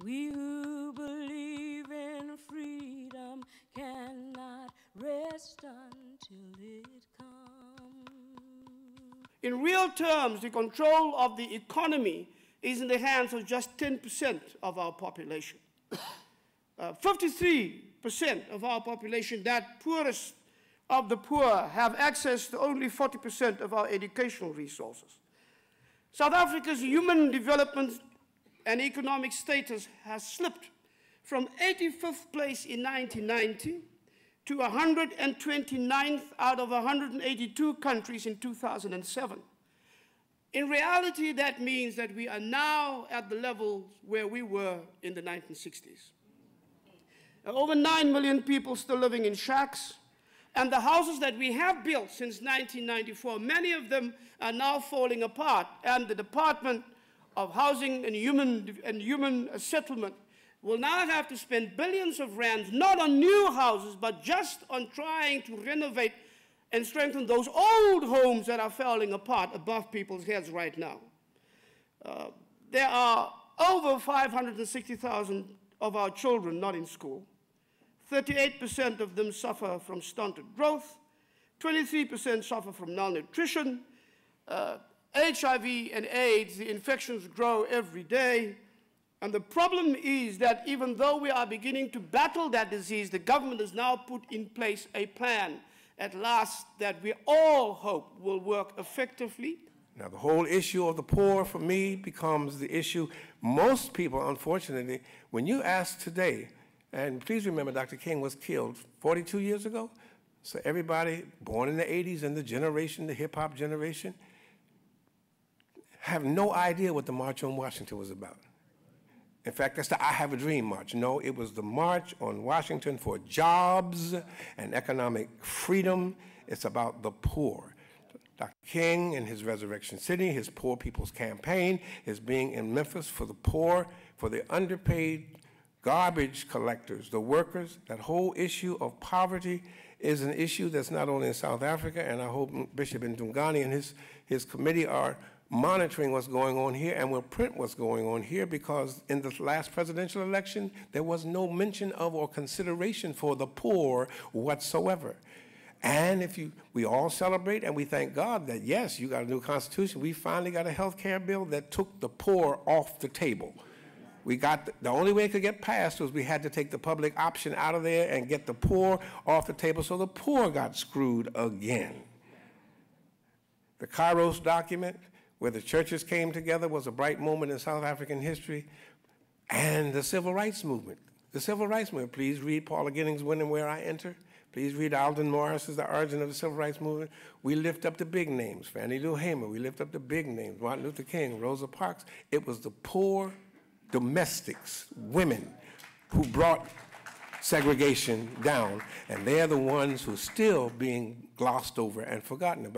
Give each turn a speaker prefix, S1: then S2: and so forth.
S1: We who believe in freedom cannot rest until it comes.
S2: In real terms, the control of the economy is in the hands of just 10% of our population. 53% of our population, that poorest of the poor, have access to only 40% of our educational resources. South Africa's human development and economic status has slipped from 85th place in 1990 to 129th out of 182 countries in 2007. In reality, that means that we are now at the levels where we were in the 1960s. Over 9 million people still living in shacks, and the houses that we have built since 1994, many of them are now falling apart, and the Department of Housing and Human Settlement will now have to spend billions of rands, not on new houses, but just on trying to renovate and strengthen those old homes that are falling apart above people's heads right now. There are over 560,000 of our children not in school. 38% of them suffer from stunted growth. 23% suffer from malnutrition. HIV and AIDS, the infections grow every day. And the problem is that even though we are beginning to battle that disease, the government has now put in place a plan at last that we all hope will work effectively.
S3: Now, the whole issue of the poor, for me, becomes the issue. Most people, unfortunately, when you ask today, and please remember Dr. King was killed 42 years ago, so everybody born in the 80s and the generation, the hip-hop generation, have no idea what the March on Washington was about. In fact, that's the I Have a Dream March. No, it was the March on Washington for jobs and economic freedom. It's about the poor. Dr. King and his Resurrection City, his Poor People's Campaign, his being in Memphis for the poor, for the underpaid garbage collectors, the workers. That whole issue of poverty is an issue that's not only in South Africa, and I hope Bishop Ndungane and his committee are monitoring what's going on here and will print what's going on here, because in the last presidential election, there was no mention of or consideration for the poor whatsoever. And we all celebrate and we thank God that, yes, you got a new constitution. We finally got a health care bill that took the poor off the table. We got the only way it could get passed was we had to take the public option out of there and get the poor off the table, so the poor got screwed again. The Kairos document, where the churches came together, was a bright moment in South African history. And the civil rights movement. The civil rights movement. Please read Paula Giddings' When and Where I Enter. Please read Alden Morris's The Origin of the Civil Rights Movement. We lift up the big names. Fannie Lou Hamer. We lift up the big names. Martin Luther King, Rosa Parks. It was the poor domestics, women, who brought segregation down. And they're the ones who are still being glossed over and forgotten about.